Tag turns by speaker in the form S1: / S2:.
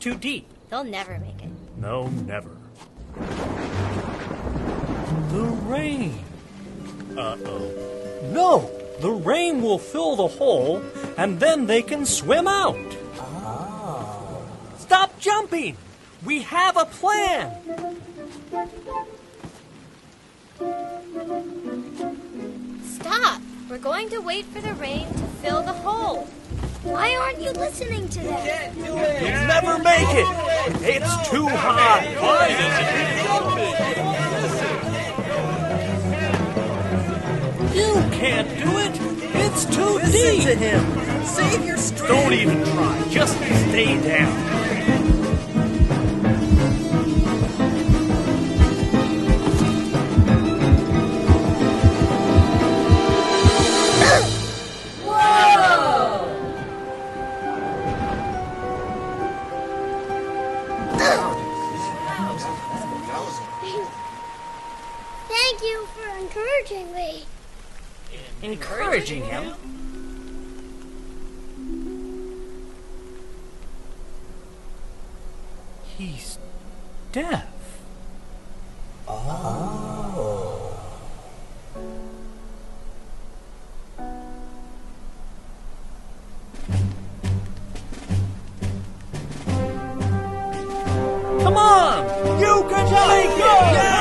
S1: too deep.
S2: They'll never make it.
S1: No, never. The rain. Uh-oh. No! The rain will fill the hole, and then they can swim out. Ah. Stop jumping! We have a plan!
S2: Stop! We're going to wait for the rain to fill the hole. Why aren't you listening to them?
S1: You'll never make it! It's too high! Why is it? You can't do it! It's too deep!
S3: Listen to him! Save your strength!
S1: Don't even try. Just stay down.
S2: Thank you for encouraging me.
S1: Encouraging him? He's deaf.
S3: Oh.
S1: Come on! You can make it! Yeah!